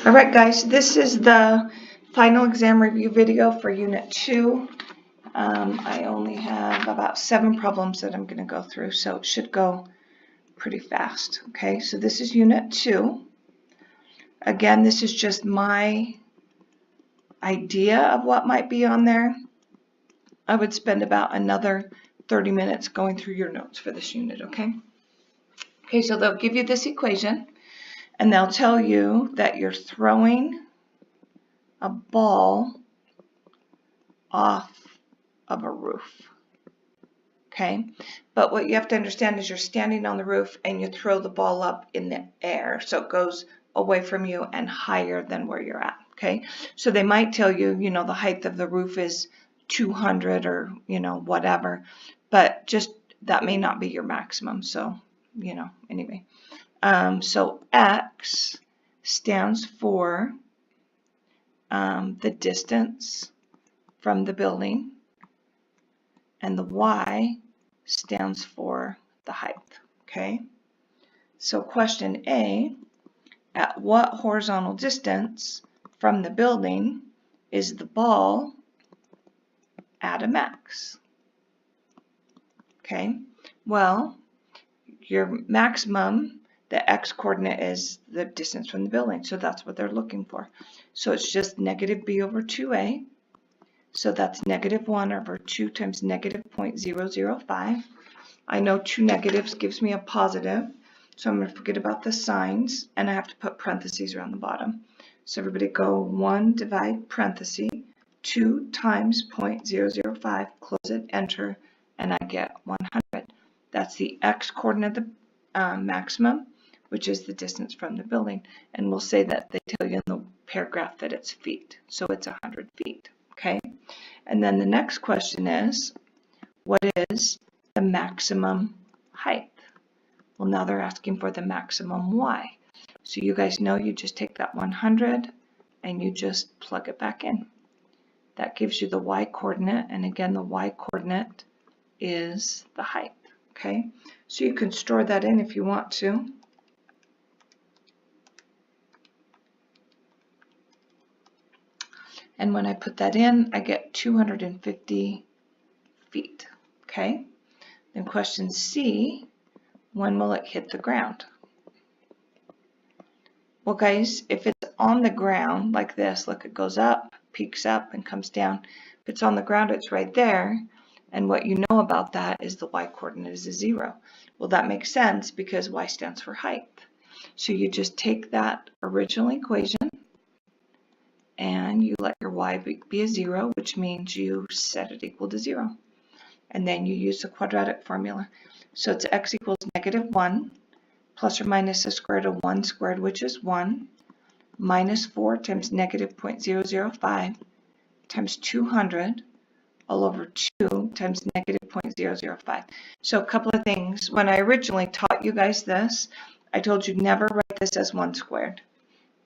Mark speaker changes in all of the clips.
Speaker 1: All right, guys, this is the final exam review video for Unit 2. I only have about 7 problems that I'm going to go through, so it should go pretty fast. Okay, so this is Unit 2. Again, this is just my idea of what might be on there. I would spend about another 30 minutes going through your notes for this unit, okay? Okay, so they'll give you this equation, and they'll tell you that you're throwing a ball off of a roof. Okay, but what you have to understand is you're standing on the roof and you throw the ball up in the air, so it goes away from you and higher than where you're at. Okay, so they might tell you, the height of the roof is 200 or whatever, but just that may not be your maximum. So anyway, so X stands for the distance from the building, and the Y stands for the height. Okay, so question A, at what horizontal distance from the building is the ball at a max? Okay, well, your maximum, the X coordinate is the distance from the building, so that's what they're looking for. So it's just negative B over 2A. So that's negative 1 over 2 times negative 0.005. I know 2 negatives gives me a positive, so I'm going to forget about the signs, and I have to put parentheses around the bottom. So everybody go 1 divide parentheses, 2 times 0.005, close it, enter, and I get 100. That's the X coordinate of the maximum, which is the distance from the building. And we'll say that they tell you in the paragraph that it's feet, so it's 100 feet. Okay, and then the next question is, what is the maximum height? Well, now they're asking for the maximum Y. So you guys know you just take that 100 and you just plug it back in. That gives you the Y coordinate, and again, the Y coordinate is the height. Okay, so you can store that in if you want to. And when I put that in, I get 250 feet. Okay, then question C, when will it hit the ground? Well, guys, if it's on the ground like this, look, it goes up, peaks up, and comes down. If it's on the ground, it's right there. And what you know about that is the Y coordinate is a 0. Well, that makes sense because Y stands for height. So you just take that original equation and you let your Y be a 0, which means you set it equal to 0. And then you use the quadratic formula. So it's X equals negative 1 plus or minus the square root of 1 squared, which is 1, minus 4 times negative 0.005 times 200 all over 2 times negative 0.005. So a couple of things. When I originally taught you guys this, I told you never write this as 1 squared.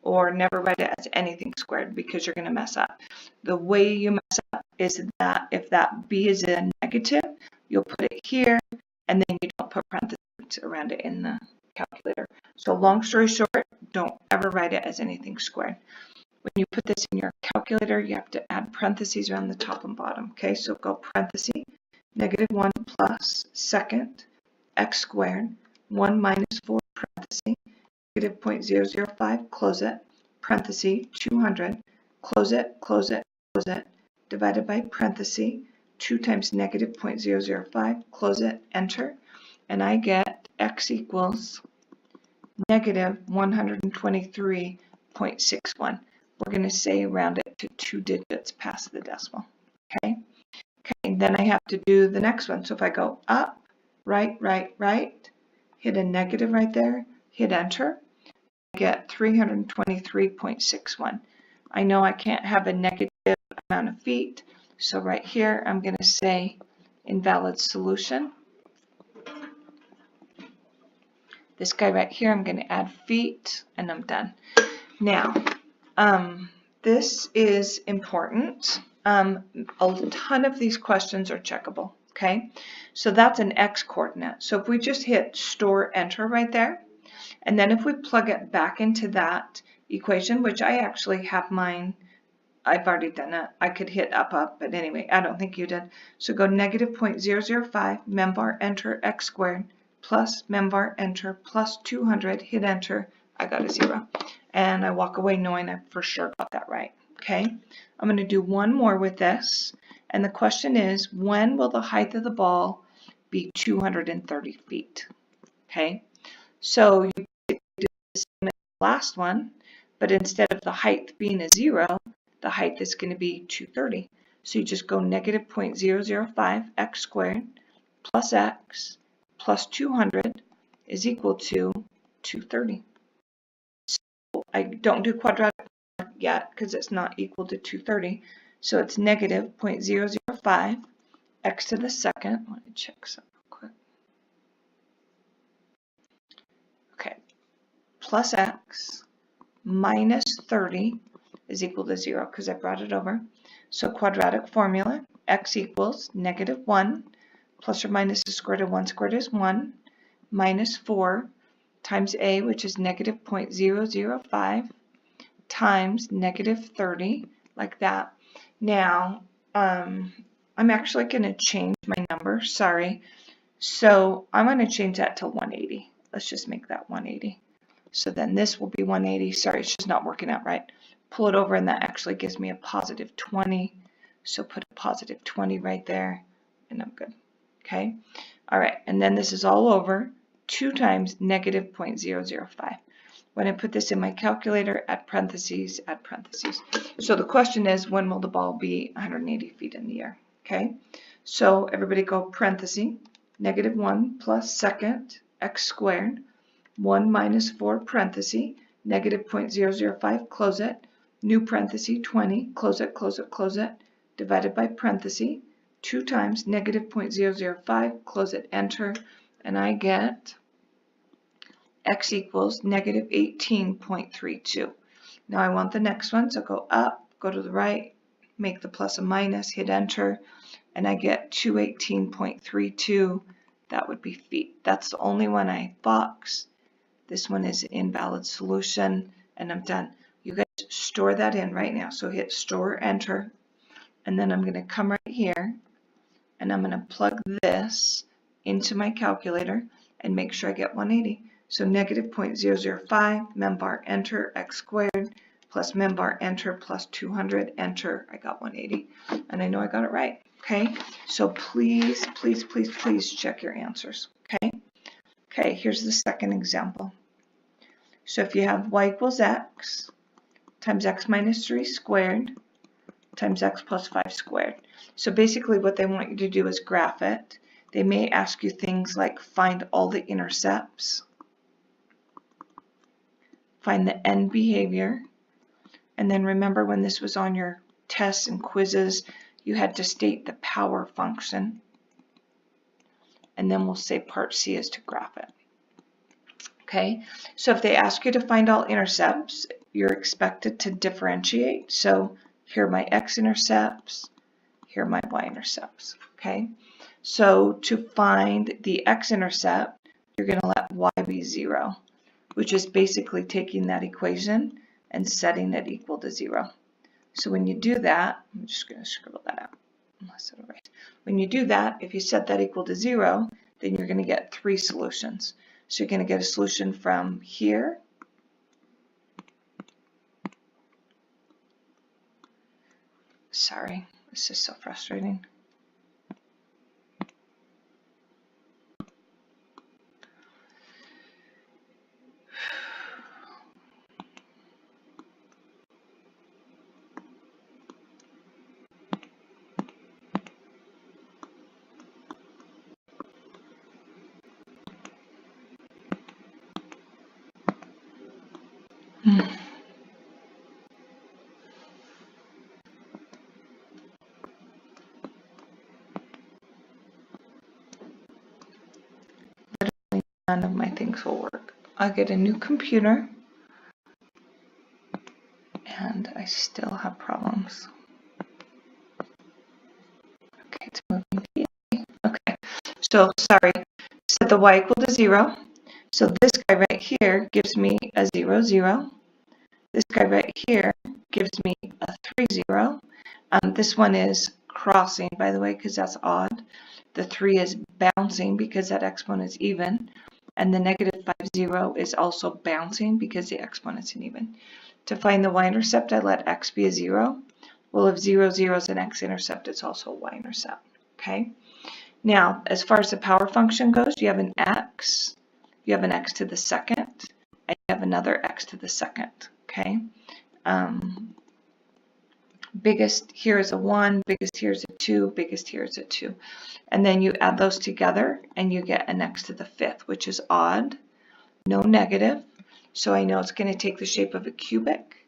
Speaker 1: Or never write it as anything squared because you're going to mess up. The way you mess up is that if that B is a negative, you'll put it here, and then you don't put parentheses around it in the calculator. So long story short, don't ever write it as anything squared. When you put this in your calculator, you have to add parentheses around the top and bottom. Okay, so go parentheses, negative 1 plus second x squared, 1 minus 4 parentheses, negative 0.005, close it, parenthesis, 200, close it, close it, close it, divided by parenthesis, 2 times negative 0.005, close it, enter, and I get X equals negative 123.61. We're going to say round it to 2 digits past the decimal. Okay, and then I have to do the next one. So if I go up, right, right, right, hit a negative right there, hit enter, I get 323.61. I know I can't have a negative amount of feet, so right here I'm going to say invalid solution. This guy right here, I'm going to add feet, and I'm done. Now, this is important. A ton of these questions are checkable. Okay, so that's an X coordinate. So if we just hit store enter right there, and then if we plug it back into that equation, which I actually have mine. I've already done it. I could hit up, but anyway, I don't think you did. So go negative 0.005, membar, enter, x squared, plus membar, enter, plus 200, hit enter. I got a 0. And I walk away knowing I for sure got that right. Okay, I'm going to do one more with this. And the question is, when will the height of the ball be 230 feet? Okay, so you do the same as the last one, but instead of the height being a 0, the height is going to be 230. So you just go negative 0.005 x squared plus x plus 200 is equal to 230. So I don't do quadratic yet because it's not equal to 230. So it's negative 0.005 x to the second. Let me check something real quick. Okay, plus x minus 30 is equal to 0 because I brought it over. So quadratic formula, x equals negative 1 plus or minus the square root of 1 squared is 1 minus 4 times a, which is negative 0.005 times negative 30, like that. Now, I'm actually going to change my number, sorry. So I'm going to change that to 180. Let's just make that 180. So then this will be 180. Sorry, it's just not working out right. Pull it over and that actually gives me a positive 20. So put a positive 20 right there and I'm good. Okay. All right. And then this is all over 2 times negative 0.005. When I put this in my calculator, add parentheses, add parentheses. So the question is, when will the ball be 180 feet in the air? Okay. So everybody go parentheses, negative 1 plus second x squared, 1 minus 4 parenthesis, negative 0.005, close it, new parenthesis, 20, close it, close it, close it, divided by parenthesis, 2 times negative 0.005, close it, enter, and I get x equals negative 18.32. Now I want the next one, so go up, go to the right, make the plus a minus, hit enter, and I get 218.32. That would be feet. That's the only one I box. This one is invalid solution, and I'm done. You guys store that in right now. So hit store, enter, and then I'm going to come right here, and I'm going to plug this into my calculator and make sure I get 180. So negative 0.005, membar, enter, x squared, plus membar, enter, plus 200, enter. I got 180, and I know I got it right. Okay, so please, please, please, please check your answers. Okay. Okay, here's the second example. So if you have y equals x times x minus 3 squared times x plus 5 squared. So basically what they want you to do is graph it. They may ask you things like find all the intercepts, find the end behavior, and then remember when this was on your tests and quizzes, you had to state the power function. And then we'll say part C is to graph it. Okay, so if they ask you to find all intercepts, you're expected to differentiate. So here are my x-intercepts, here are my y-intercepts. Okay, so to find the x-intercept, you're going to let y be 0, which is basically taking that equation and setting it equal to 0. So when you do that, I'm just going to scribble that out. When you do that, if you set that equal to 0, then you're going to get 3 solutions. So you're going to get a solution from here, sorry, this is so frustrating. None of my things will work. I'll get a new computer and I still have problems. Okay, it's moving to EA. Okay, so sorry, set the y equal to 0. So this guy right here gives me a 0, 0. This guy right here gives me a 3, 0. This one is crossing, by the way, because that's odd. The 3 is bouncing because that exponent's even. And the negative 5, 0 is also bouncing because the exponent's an even. To find the y-intercept, I let x be a 0. Well, if 0, 0 is an x-intercept, it's also a y-intercept. Okay? Now, as far as the power function goes, you have an x, you have an x to the second, and you have another x to the second. Okay? Biggest here is a 1, biggest here is a 2, biggest here is a 2. And then you add those together and you get an x to the 5th, which is odd, no negative. So I know it's going to take the shape of a cubic.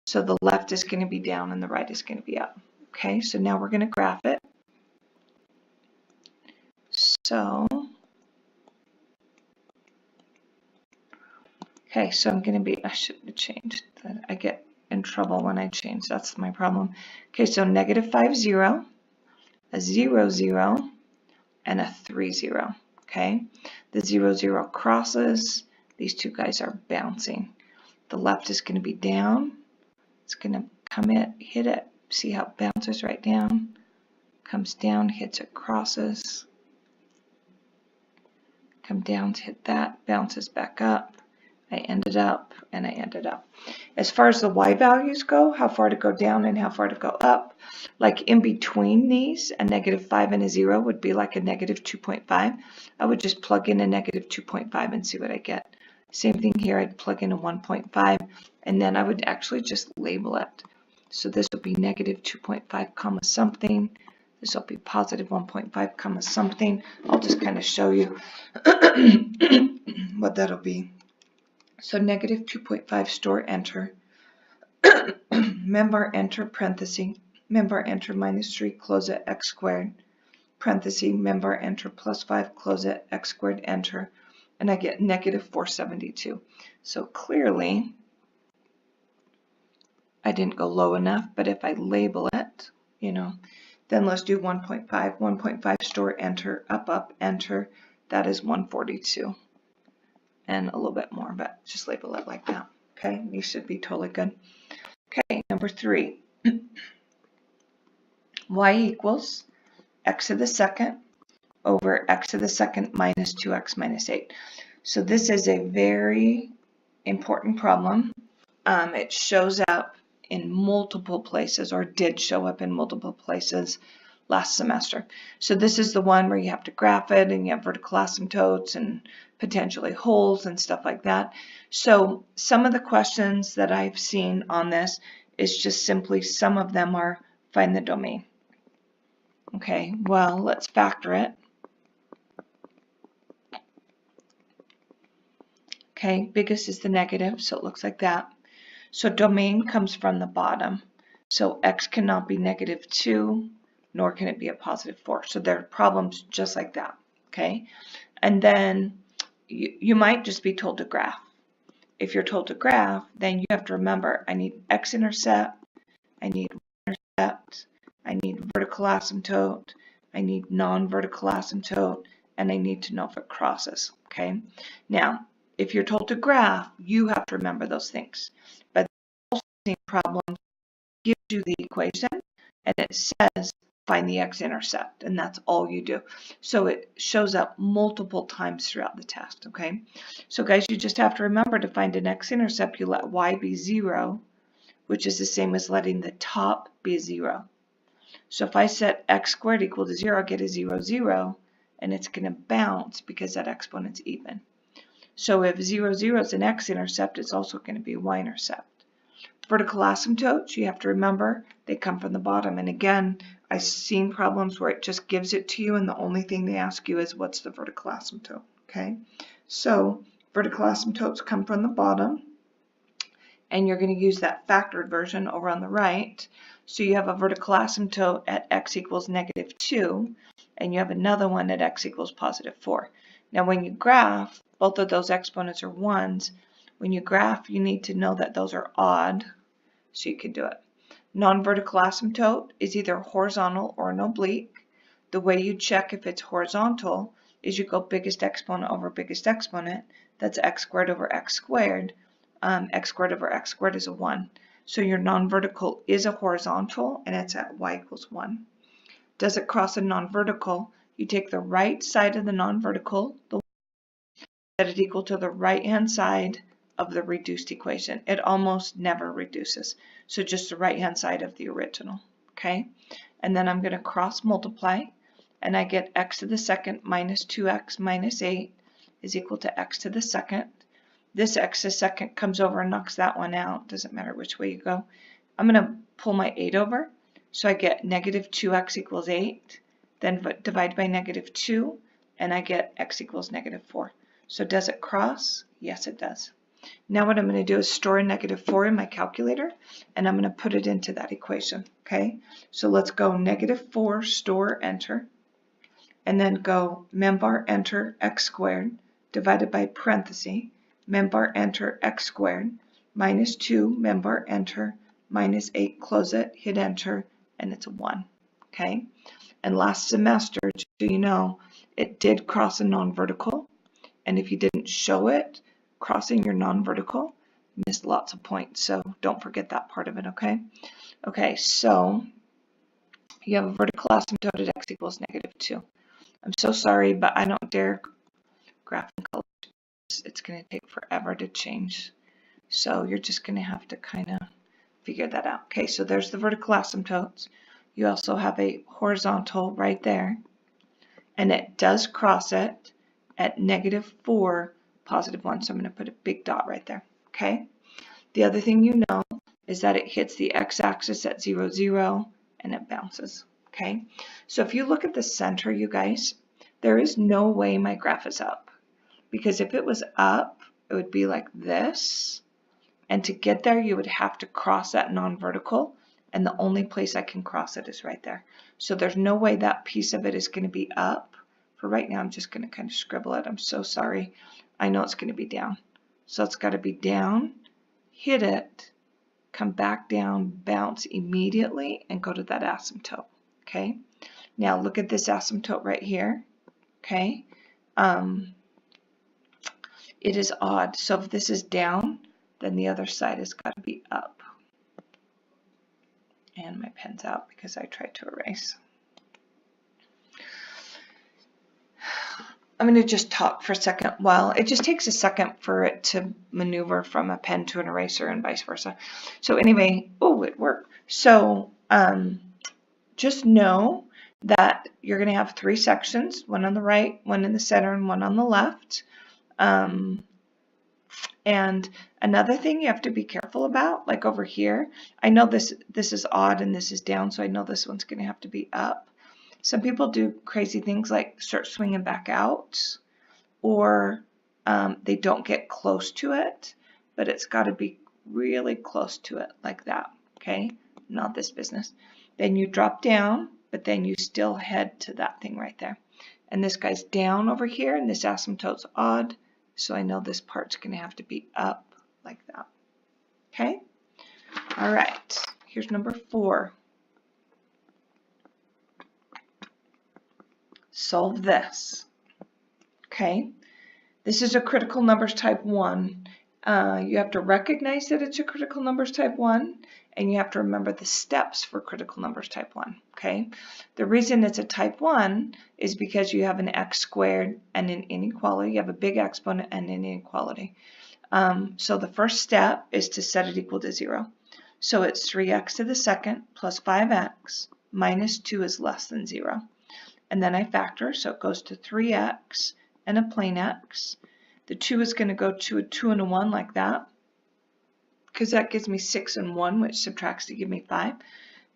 Speaker 1: So the left is going to be down and the right is going to be up. Okay, so now we're going to graph it. So, okay, so I'm going to be, I should have changed that. I get in trouble when I change. That's my problem. Okay, so negative 5, 0, a 0, 0, and a 3, 0. Okay, the 0, 0 crosses. These two guys are bouncing. The left is going to be down. It's going to come in, hit it. See how it bounces right down? Comes down, hits it, crosses. Come down to hit that, bounces back up. I ended up, and I ended up. As far as the y values go, how far to go down and how far to go up, like in between these, a negative 5 and a 0 would be like a negative 2.5. I would just plug in a negative 2.5 and see what I get. Same thing here, I'd plug in a 1.5, and then I would actually just label it. So this would be negative 2.5 comma something. This will be positive 1.5 comma something. I'll just kind of show you what that'll be. So negative 2.5, store enter. Membar enter, parenthesis, membar enter minus 3, close it, x squared, parenthesis, membar enter plus 5, close it, x squared, enter, and I get negative 472. So clearly, I didn't go low enough, but if I label it, you know, then let's do 1.5, 1.5, store enter, up, enter, that is 142. And a little bit more, but just label it like that. Okay, you should be totally good. Okay, number 3. Y equals x to the second over x to the second minus 2x minus 8. So this is a very important problem. It shows up in multiple places, or did show up in multiple places last semester. So this is the one where you have to graph it and you have vertical asymptotes and potentially holes and stuff like that. So some of the questions that I've seen on this is just simply, some of them are find the domain. Okay, well, let's factor it. Okay, biggest is the negative, so it looks like that. So domain comes from the bottom. So x cannot be negative 2, nor can it be a positive 4. So there are problems just like that. Okay, and then you might just be told to graph. If you're told to graph, then you have to remember, I need x-intercept, I need y-intercept, I need vertical asymptote, I need non-vertical asymptote, and I need to know if it crosses. Okay, now if you're told to graph, you have to remember those things. But the same problem gives you the equation, and it says find the x-intercept, and that's all you do. So it shows up multiple times throughout the test. Okay, so guys, you just have to remember, to find an x-intercept, you let y be 0, which is the same as letting the top be 0. So if I set x squared equal to 0, I get a 0, 0, and it's going to bounce because that exponent's even. So if 0, 0 is an x-intercept, it's also going to be a y-intercept. Vertical asymptotes, you have to remember, they come from the bottom. And again, I've seen problems where it just gives it to you, and the only thing they ask you is, what's the vertical asymptote? Okay, so vertical asymptotes come from the bottom, and you're going to use that factored version over on the right. So you have a vertical asymptote at x equals negative 2, and you have another one at x equals positive 4. Now when you graph, both of those exponents are 1s. When you graph, you need to know that those are odd, so you can do it. Non-vertical asymptote is either horizontal or an oblique. The way you check if it's horizontal is you go biggest exponent over biggest exponent. That's x squared over x squared. x squared over x squared is a 1. So your non-vertical is a horizontal, and it's at y equals 1. Does it cross a non-vertical? You take the right side of the non-vertical, set it equal to the right-hand side of the reduced equation. It almost never reduces. So just the right-hand side of the original, okay? And then I'm going to cross multiply, and I get x to the second minus 2x minus 8 is equal to x to the second. This x to the second comes over and knocks that one out. Doesn't matter which way you go. I'm going to pull my 8 over. So I get negative 2x equals 8. Then divide by negative 2, and I get x equals negative 4. So does it cross? Yes, it does. Now what I'm going to do is store a negative 4 in my calculator, and I'm going to put it into that equation. Okay, so let's go negative 4, store, enter, and then go mem bar enter x squared divided by parenthesis, mem bar enter x squared minus 2 mem bar enter minus 8, close it, hit enter, and it's a 1. Okay, and last semester, just so you know, it did cross a non-vertical, and if you didn't show it crossing your non-vertical, you missed lots of points, so don't forget that part of it, okay? Okay, so you have a vertical asymptote at x equals negative 2. I'm so sorry, but I don't dare graph in color. It's going to take forever to change, so you're just going to have to kind of figure that out. Okay, so there's the vertical asymptotes. You also have a horizontal right there, and it does cross it at negative 4, positive 1, so I'm going to put a big dot right there. Okay, the other thing you know is that it hits the x-axis at 0, 0, and it bounces. Okay, so if you look at the center, you guys, there is no way my graph is up, because if it was up, it would be like this, and to get there you would have to cross that non-vertical, and the only place I can cross it is right there. So there's no way that piece of it is going to be up. For right now, I'm just going to kind of scribble it. I'm so sorry. I know it's going to be down. So it's got to be down, hit it, come back down, bounce immediately, and go to that asymptote. Okay. Now look at this asymptote right here. Okay. It is odd. So if this is down, then the other side has got to be up. And my pen's out because I tried to erase. I'm going to just talk for a second. Well, it just takes a second for it to maneuver from a pen to an eraser and vice versa. So anyway, oh, it worked. So just know that you're going to have 3 sections, one on the right, one in the center, and one on the left. And another thing you have to be careful about, like over here, I know this is odd and this is down, so I know this one's going to have to be up. Some people do crazy things like start swinging back out, or they don't get close to it, but it's got to be really close to it like that, okay? Not this business. Then you drop down, but then you still head to that thing right there. And this guy's down over here, and this asymptote's odd. So I know this part's going to have to be up like that. Okay? All right. Here's number 4. Solve this. Okay? This is a critical numbers type 1. You have to recognize that it's a critical numbers type 1, and you have to remember the steps for critical numbers type 1. Okay? The reason it's a type 1 is because you have an x squared and an inequality. You have a big exponent and an inequality. So the first step is to set it equal to 0. So it's 3x to the second plus 5x minus 2 is less than 0. And then I factor, so it goes to 3x and a plain x. The 2 is going to go to a 2 and a 1 like that, because that gives me 6 and 1, which subtracts to give me 5.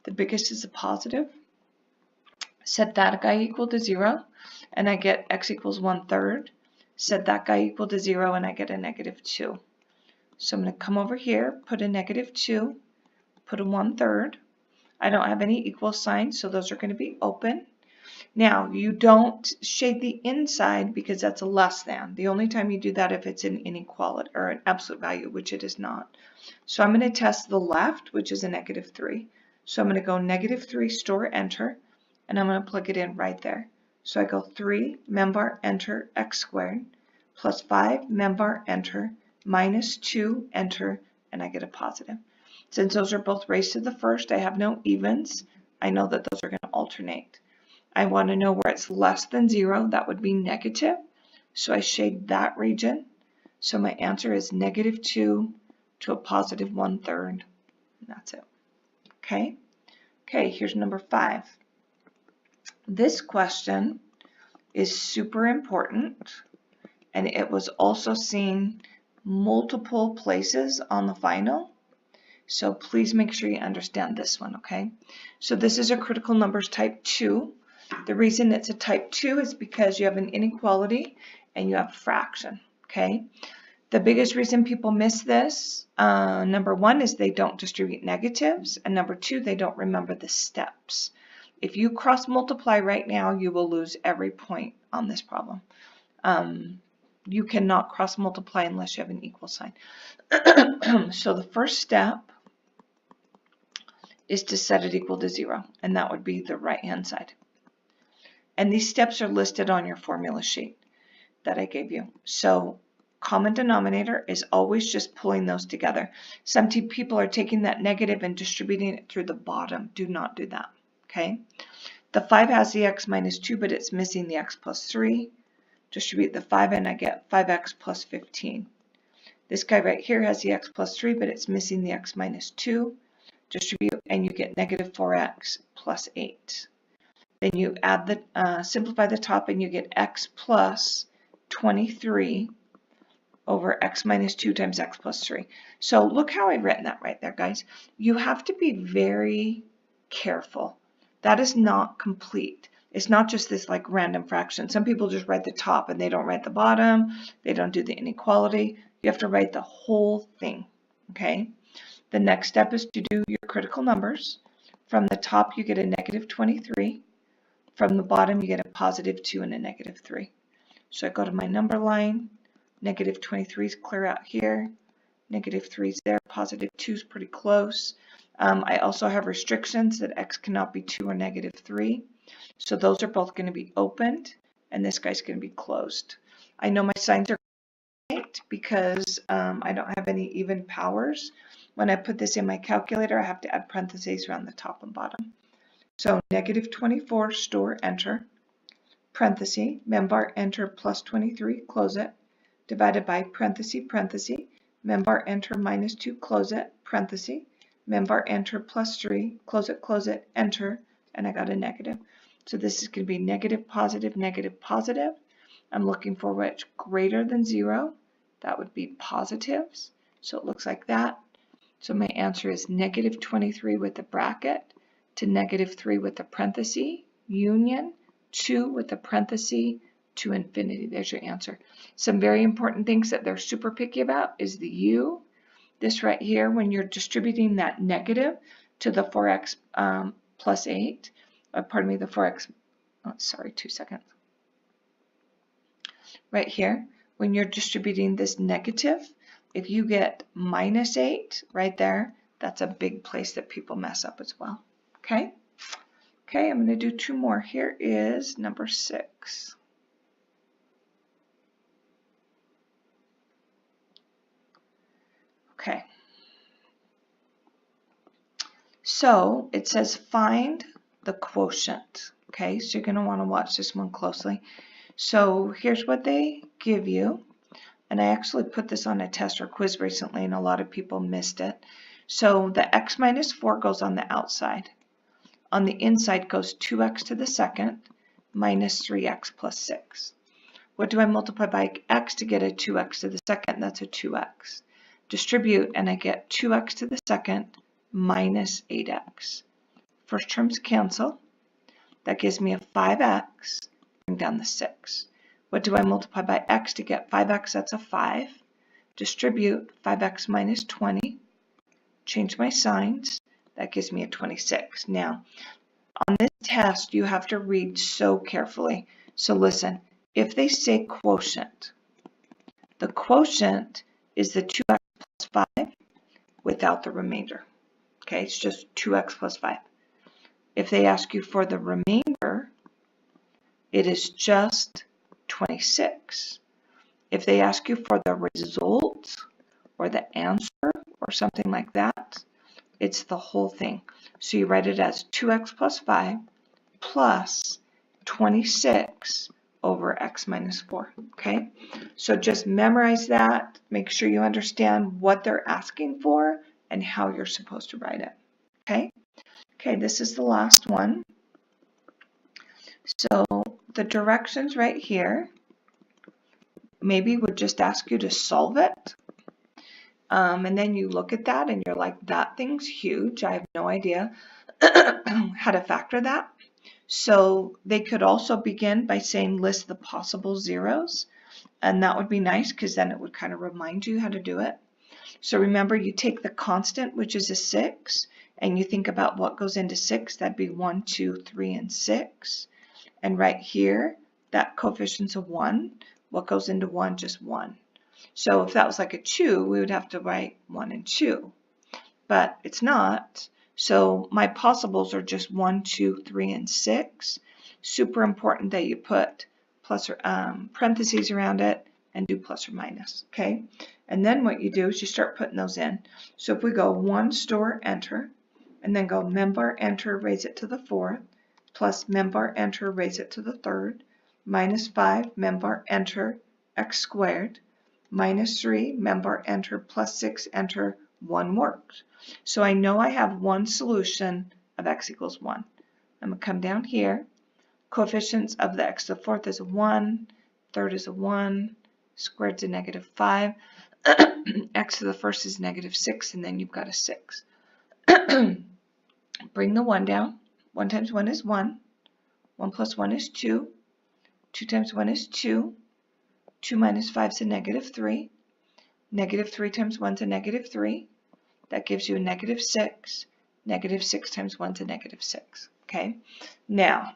Speaker 1: The biggest is a positive. Set that guy equal to 0, and I get x equals 1/3. Set that guy equal to 0, and I get a negative 2. So I'm going to come over here, put a negative 2, put a 1/3. I don't have any equal signs, so those are going to be open. Now, you don't shade the inside because that's a less than. The only time you do that if it's an inequality or an absolute value, which it is not. So I'm going to test the left, which is a negative 3. So I'm going to go negative 3, store, enter, and I'm going to plug it in right there. So I go 3, mem bar, enter, x squared, plus 5, mem bar, enter, minus 2, enter, and I get a positive. Since those are both raised to the first, I have no evens. I know that those are going to alternate. I want to know where it's less than 0. That would be negative. So I shade that region. So my answer is negative 2 to a positive 1/3. And that's it. Okay? Okay, here's number 5. This question is super important, and it was also seen multiple places on the final. So please make sure you understand this one, okay? So this is a critical numbers type 2. The reason it's a type 2 is because you have an inequality and you have a fraction, okay? The biggest reason people miss this, number 1 is they don't distribute negatives, and number 2, they don't remember the steps. If you cross multiply right now, you will lose every point on this problem. You cannot cross multiply unless you have an equal sign. So the first step is to set it equal to 0, and that would be the right-hand side. And these steps are listed on your formula sheet that I gave you. So common denominator is always just pulling those together. Some people are taking that negative and distributing it through the bottom. Do not do that, okay? The 5 has the x minus 2, but it's missing the x plus 3. Distribute the 5 and I get 5x plus 15. This guy right here has the x plus 3, but it's missing the x minus 2. Distribute and you get negative 4x plus 8. Then you add the simplify the top and you get x plus 23 over x minus 2 times x plus 3. So look how I've written that right there, guys. You have to be very careful. That is not complete. It's not just this like random fraction. Some people just write the top and they don't write the bottom. They don't do the inequality. You have to write the whole thing, okay? The next step is to do your critical numbers. From the top, you get a negative 23. From the bottom, you get a positive 2 and a negative 3. So I go to my number line. Negative 23 is clear out here. Negative 3 is there. Positive 2 is pretty close. I also have restrictions that x cannot be 2 or negative 3. So those are both going to be opened, and this guy's going to be closed. I know my signs are right because I don't have any even powers. When I put this in my calculator, I have to add parentheses around the top and bottom. So negative 24, store, enter, parenthesis, membar, enter, plus 23, close it, divided by parenthesis, parenthesis, membar, enter, minus 2, close it, parenthesis, membar, enter, plus 3, close it, enter, and I got a negative. So this is going to be negative, positive, negative, positive. I'm looking for which greater than 0. That would be positives. So it looks like that. So my answer is negative 23 with the bracket to negative 3 with the parenthesis, union, 2 with the parenthesis to infinity. There's your answer. Some very important things that they're super picky about is the u. This right here, when you're distributing that negative to the 4x plus 8, pardon me, the 4x, oh, sorry, 2 seconds. Right here, when you're distributing this negative, if you get minus 8 right there, that's a big place that people mess up as well. Okay? Okay, I'm going to do 2 more. Here is number 6. Okay. So it says find the quotient. Okay, so you're going to want to watch this one closely. So here's what they give you. And I actually put this on a test or quiz recently, and a lot of people missed it. So the x minus 4 goes on the outside. On the inside goes 2x to the second minus 3x plus 6. What do I multiply by x to get a 2x to the second? That's a 2x. Distribute, and I get 2x to the second minus 8x. First terms cancel. That gives me a 5x. Bring down the 6. What do I multiply by x to get 5x? That's a 5. Distribute 5x minus 20. Change my signs. That gives me a 26. Now, on this test, you have to read so carefully. So listen, if they say quotient, the quotient is the 2x plus 5 without the remainder. Okay, it's just 2x plus 5. If they ask you for the remainder, it is just 26. If they ask you for the result, or the answer or something like that. It's the whole thing. So you write it as 2x plus 5 plus 26 over x minus 4. Okay, so just memorize that. Make sure you understand what they're asking for and how you're supposed to write it. Okay, okay, this is the last one. So the directions right here maybe would just ask you to solve it. And then you look at that and you're like, that thing's huge. I have no idea how to factor that. So they could also begin by saying list the possible zeros. And that would be nice because then it would kind of remind you how to do it. So remember, you take the constant, which is a 6, and you think about what goes into 6. That'd be 1, 2, 3, and 6. And right here, that coefficient's a 1. What goes into 1? Just 1. So if that was like a 2, we would have to write 1 and 2. But it's not. So my possibles are just 1, 2, 3, and 6. Super important that you put plus or parentheses around it and do plus or minus. Okay. And then what you do is you start putting those in. So if we go 1 store enter, and then go membar enter, raise it to the 4th, plus membar enter, raise it to the 3rd, minus 5 membar enter x squared, minus 3 membar enter, plus 6 enter, 1 works. So I know I have one solution of x equals 1. I'm going to come down here. Coefficients of the x to the 4th is a 1, 3rd is a 1, squared's a negative 5, x to the 1st is negative 6, and then you've got a 6. Bring the 1 down. 1 times 1 is 1. 1 plus 1 is 2. 2 times 1 is 2. 2 minus 5 is a negative 3. Negative 3 times 1 is a negative 3. That gives you a negative 6. Negative 6 times 1 is a negative 6. Okay? Now,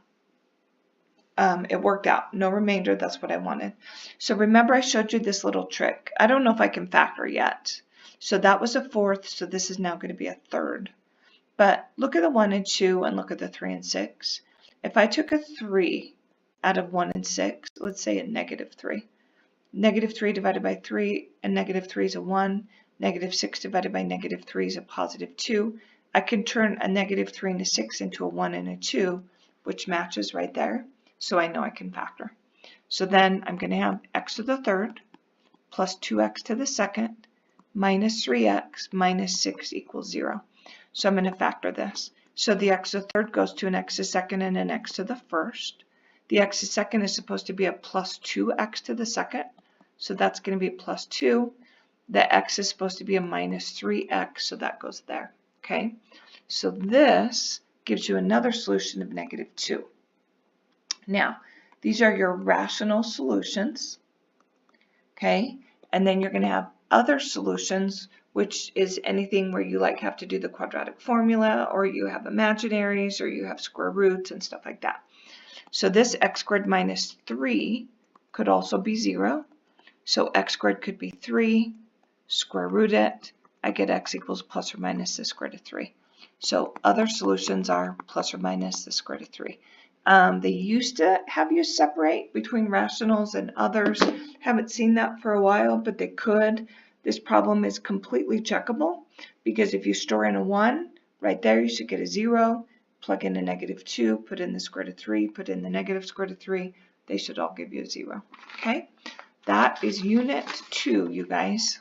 Speaker 1: it worked out. No remainder. That's what I wanted. So remember I showed you this little trick. I don't know if I can factor yet. So that was a 4th. So this is now going to be a 3rd. But look at the 1 and 2 and look at the 3 and 6. If I took a 3 out of 1 and 6, let's say a negative 3. Negative 3 divided by 3, and negative 3 is a 1. Negative 6 divided by negative 3 is a positive 2. I can turn a negative 3 and a 6 into a 1 and a 2, which matches right there. So I know I can factor. So then I'm going to have x to the 3rd plus 2x to the 2nd minus 3x minus 6 equals 0. So I'm going to factor this. So the x to the 3rd goes to an x to the 2nd and an x to the 1st. The x to the 2nd is supposed to be a plus 2x to the 2nd. So that's going to be plus 2. The x is supposed to be a minus 3x, so that goes there. Okay, so this gives you another solution of negative 2. Now, these are your rational solutions. Okay, and then you're going to have other solutions, which is anything where you like have to do the quadratic formula, or you have imaginaries, or you have square roots and stuff like that. So this x squared minus 3 could also be 0. So x squared could be 3, square root it. I get x equals plus or minus the square root of 3. So other solutions are plus or minus the square root of 3. They used to have you separate between rationals and others. Haven't seen that for a while, but they could. This problem is completely checkable because if you store in a 1, right there you should get a 0. Plug in a negative 2, put in the square root of 3, put in the negative square root of 3. They should all give you a 0. Okay? That is Unit 2, you guys.